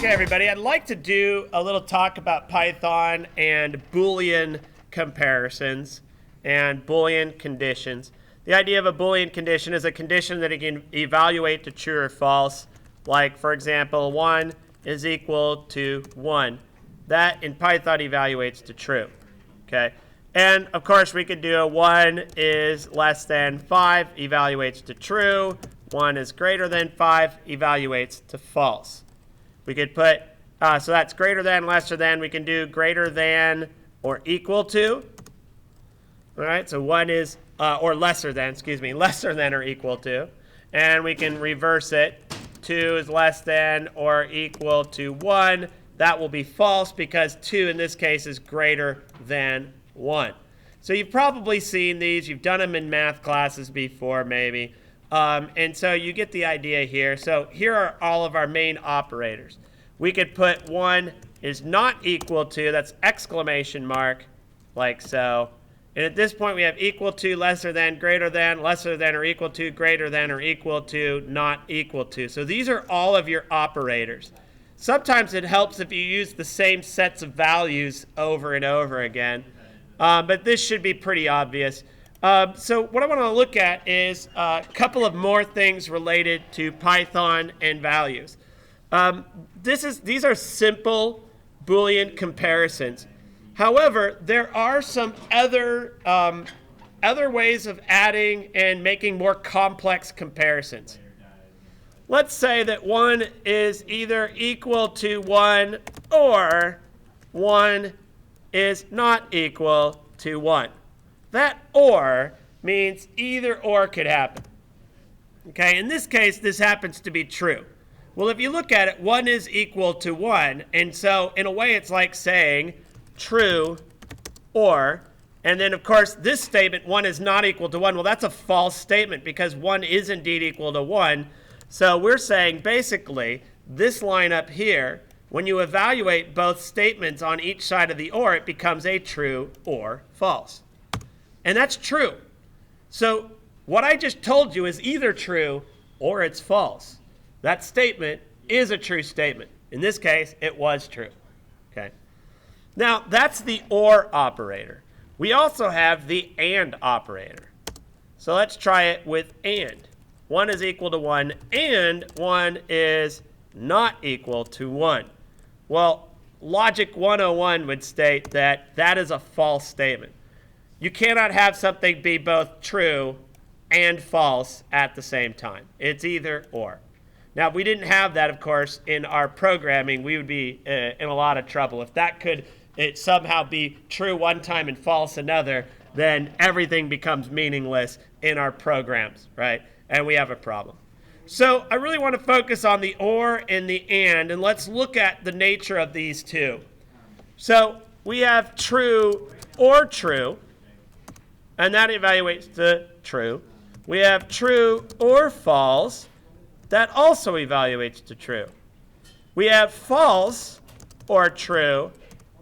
Okay, everybody, I'd like to do a little talk about Python and Boolean comparisons and Boolean conditions. The idea of a Boolean condition is a condition that it can evaluate to true or false. Like, for example, 1 is equal to 1. That in Python evaluates to true. Okay? And, of course, we could do a 1 is less than 5, evaluates to true. 1 is greater than 5, evaluates to false. We could put, so that's greater than, lesser than. We can do greater than or equal to. All right, so 1 is, or lesser than, lesser than or equal to. And we can reverse it. 2 is less than or equal to 1. That will be false because 2 in this case is greater than 1. So you've probably seen these. You've done them in math classes before, maybe. And so you get the idea here. So here are all of our main operators. We could put 1 is not equal to, that's exclamation mark, like so. And at this point, we have equal to, lesser than, greater than, lesser than or equal to, greater than or equal to, not equal to. So these are all of your operators. Sometimes it helps if you use the same sets of values over and over again. But this should be pretty obvious. So what I want to look at is a couple of more things related to Python and values. These are simple Boolean comparisons. However, there are some other ways of adding and making more complex comparisons. Let's say that 1 is either equal to 1 or 1 is not equal to 1. That or means either or could happen. Okay, in this case, this happens to be true. Well, if you look at it, 1 is equal to 1. And so, in a way, it's like saying true or. And then, of course, this statement, 1 is not equal to 1. Well, that's a false statement because 1 is indeed equal to 1. So we're saying, basically, this line up here, when you evaluate both statements on each side of the or, it becomes a true or false. And that's true. So what I just told you is either true or it's false. That statement is a true statement. In this case, it was true. Okay. Now, that's the or operator. We also have the and operator. So let's try it with and. 1 is equal to 1, and 1 is not equal to 1. Well, Logic 101 would state that that is a false statement. You cannot have something be both true and false at the same time. It's either or. Now, if we didn't have that, of course, in our programming, we would be in a lot of trouble. If that could somehow be true one time and false another, then everything becomes meaningless in our programs, right? And we have a problem. So I really want to focus on the or and the and let's look at the nature of these two. So we have true or true, and that evaluates to true. We have true or false, that also evaluates to true. We have false or true,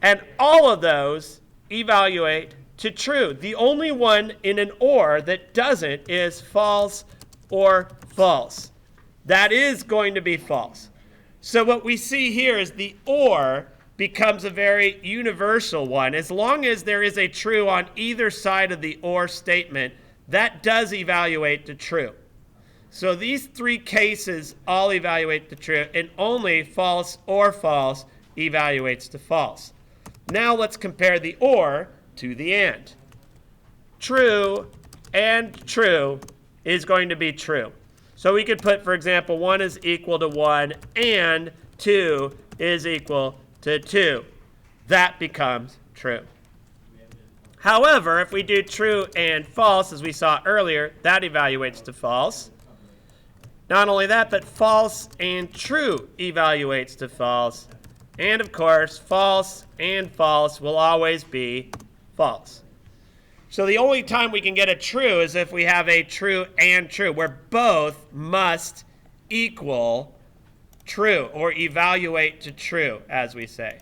and all of those evaluate to true. The only one in an or that doesn't is false or false. That is going to be false. So what we see here is the or becomes a very universal one. As long as there is a true on either side of the or statement, that does evaluate to true. So these three cases all evaluate to true, and only false or false evaluates to false. Now let's compare the or to the and. True and true is going to be true. So we could put, for example, 1 is equal to 1 and 2 is equal to 2. That becomes true. However, if we do true and false, as we saw earlier, that evaluates to false. Not only that, but false and true evaluates to false. And of course, false and false will always be false. So the only time we can get a true is if we have a true and true, where both must equal true or evaluate to true, as we say.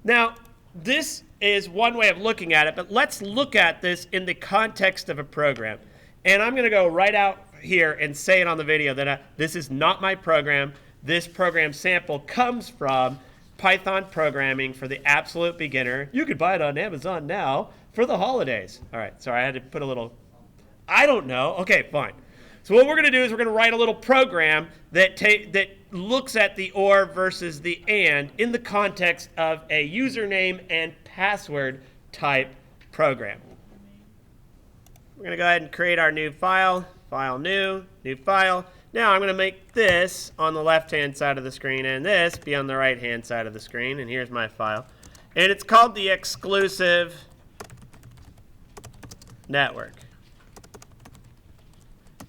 Now, this is one way of looking at it, but let's look at this in the context of a program. And I'm going to go right out here and say it on the video that this is not my program. this program sample comes from Python Programming for the Absolute Beginner. You could buy it on Amazon now for the holidays. All right, sorry, I had to put a little, I don't know. Okay, fine. So what we're going to do is we're going to write a little program that looks at the or versus the and in the context of a username and password type program. We're going to go ahead and create our new file. File new file. Now I'm going to make this on the left-hand side of the screen and this be on the right-hand side of the screen. And here's my file. And it's called the exclusive network.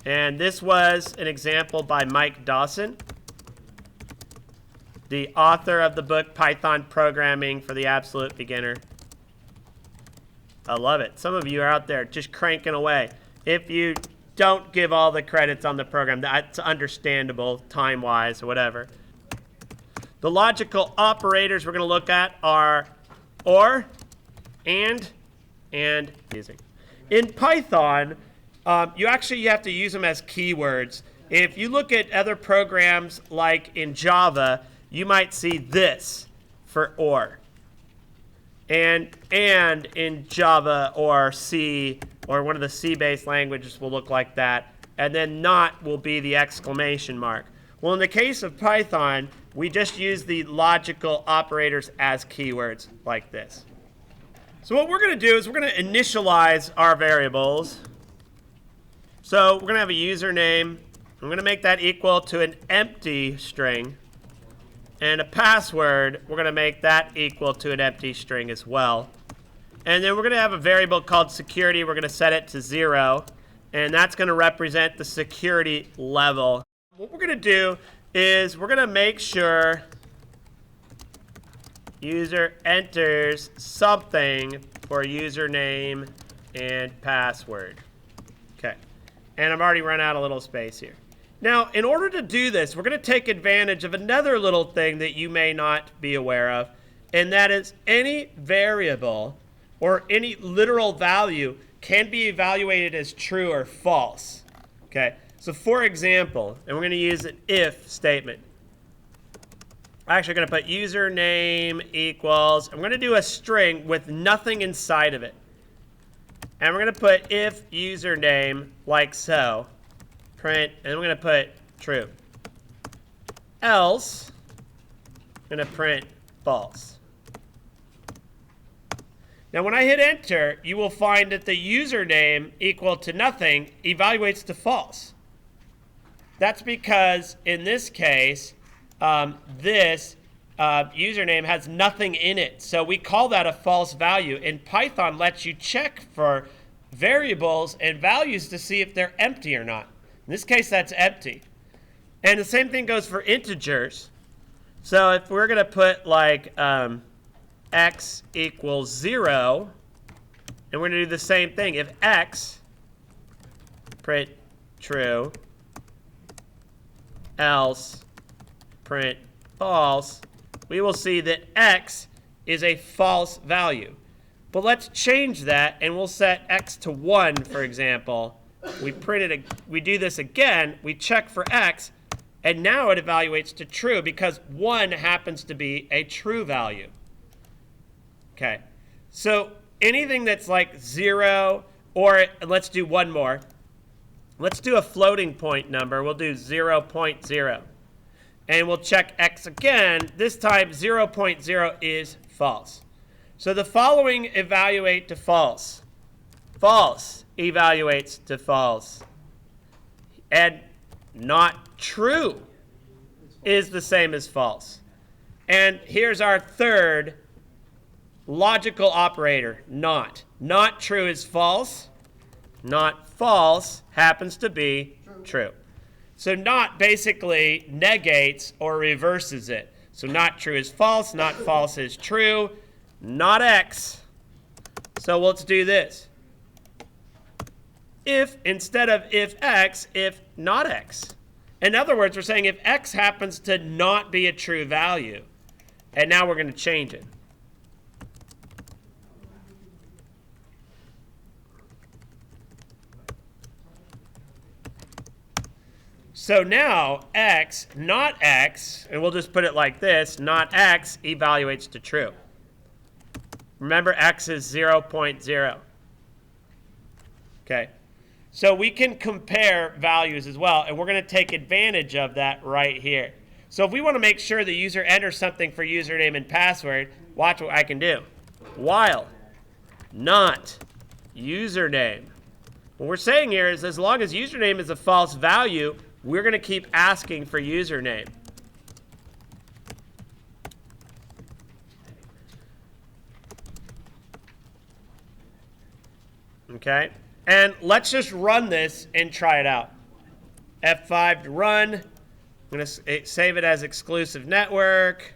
And this was an example by Mike Dawson, the author of the book Python Programming for the Absolute Beginner. I love it. Some of you are out there just cranking away. If you don't give all the credits on the program, that's understandable time-wise or whatever. The logical operators we're going to look at are or, and using. In Python, you have to use them as keywords. If you look at other programs like in Java, you might see this for or. And in Java or C or one of the C-based languages will look like that. And then not will be the exclamation mark. Well, in the case of Python, we just use the logical operators as keywords like this. So what we're going to do is we're going to initialize our variables. So we're going to have a username. I'm going to make that equal to an empty string. And a password, we're going to make that equal to an empty string as well. And then we're going to have a variable called security. We're going to set it to 0. And that's going to represent the security level. What we're going to do is we're going to make sure user enters something for username and password. Okay. And I've already run out a little space here. Now, in order to do this, we're going to take advantage of another little thing that you may not be aware of, and that is any variable or any literal value can be evaluated as true or false. Okay? So for example, and we're going to use an if statement. I'm actually going to put username equals, I'm going to do a string with nothing inside of it. And we're going to put if username like so. Print, and we're going to put true. Else, I'm going to print false. Now when I hit enter, you will find that the username equal to nothing evaluates to false. That's because in this case, this username has nothing in it. So we call that a false value. And Python lets you check for variables and values to see if they're empty or not. In this case, that's empty. And the same thing goes for integers. So if we're going to put like x equals 0, and we're going to do the same thing. If x, print true, else, print false, we will see that x is a false value. But let's change that, and we'll set x to 1, for example. We do this again, we check for x, and now it evaluates to true because 1 happens to be a true value. Okay, so anything that's like 0, or let's do one more. Let's do a floating point number. We'll do 0.0. And we'll check x again. This time 0.0 is false. So the following evaluate to false. False evaluates to false. And not true is the same as false. And here's our third logical operator, not. Not true is false. Not false happens to be true. So not basically negates or reverses it. So not true is false, not false is true, not x. So let's do this. If instead of if x, if not x. In other words, we're saying if x happens to not be a true value, and now we're going to change it. So now x, not x, and we'll just put it like this, not x evaluates to true. Remember, x is 0.0. Okay. So we can compare values as well, and we're going to take advantage of that right here. So if we want to make sure the user enters something for username and password, watch what I can do. While not username. What we're saying here is as long as username is a false value, we're going to keep asking for username. Okay? And let's just run this and try it out. F5 to run. I'm going to save it as exclusive network.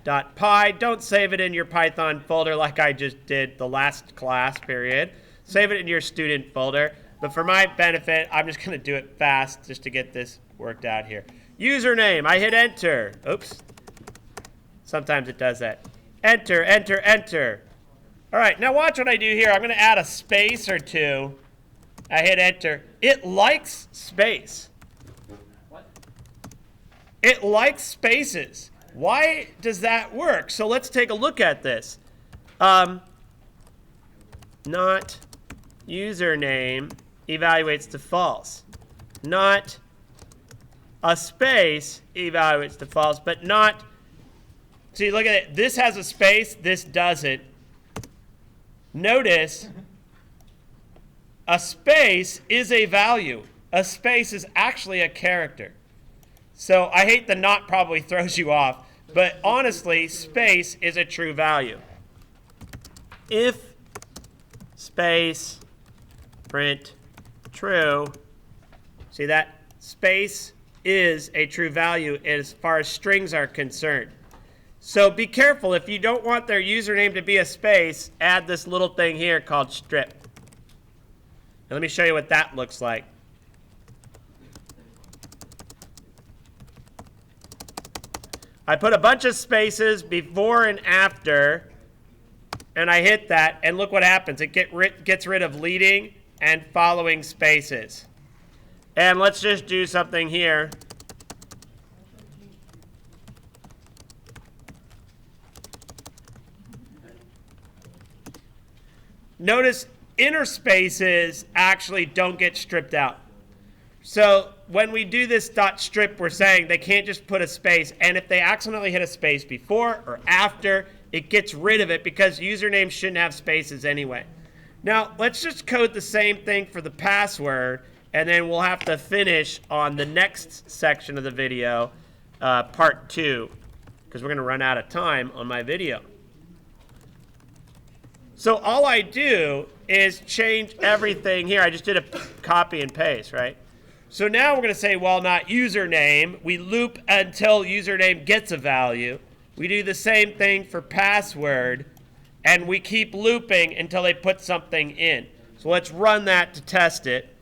.py. Don't save it in your Python folder like I just did the last class period. Save it in your student folder. But for my benefit, I'm just going to do it fast just to get this worked out here. Username. I hit enter. Oops. Sometimes it does that. Enter, enter, enter. All right, now watch what I do here. I'm going to add a space or two. I hit enter. It likes space. What? It likes spaces. Why does that work? So let's take a look at this. Not username evaluates to false. Not a space evaluates to false, but not. See, look at it. This has a space. This doesn't. Notice a space is a value. A space is actually a character. So I hate the not probably throws you off, but honestly, space is a true value. If space print true, see that space is a true value as far as strings are concerned. So be careful. If you don't want their username to be a space, add this little thing here called strip. And let me show you what that looks like. I put a bunch of spaces before and after, and I hit that, and look what happens. It gets rid of leading and following spaces. And let's just do something here. Notice inner spaces actually don't get stripped out. So when we do this dot strip, we're saying they can't just put a space, and if they accidentally hit a space before or after, it gets rid of it because usernames shouldn't have spaces anyway. Now, let's just code the same thing for the password, and then we'll have to finish on the next section of the video, part 2, because we're going to run out of time on my video. So all I do is change everything here. I just did a copy and paste, right? So now we're going to say, well, not username. We loop until username gets a value. We do the same thing for password, and we keep looping until they put something in. So let's run that to test it.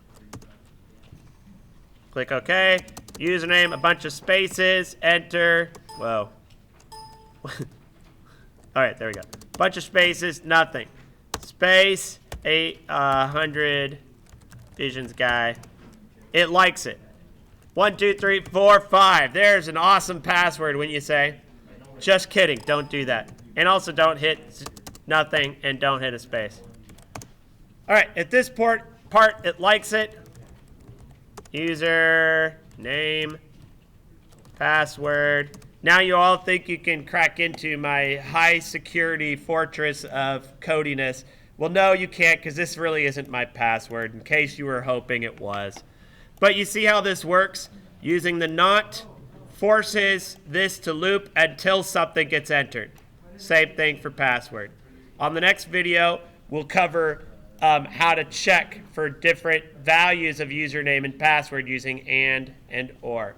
Click OK. Username, a bunch of spaces, enter. Whoa. All right, there we go. Bunch of spaces, nothing. Space, 800, Visions guy. It likes it. 1, 2, 3, 4, 5. There's an awesome password, wouldn't you say? Just kidding. Don't do that. And also don't hit nothing and don't hit a space. All right, at this part, it likes it. User, name, password. Now you all think you can crack into my high security fortress of codiness. Well, no, you can't, because this really isn't my password, in case you were hoping it was. But you see how this works? Using the not forces this to loop until something gets entered. Same thing for password. On the next video, we'll cover how to check for different values of username and password using and or.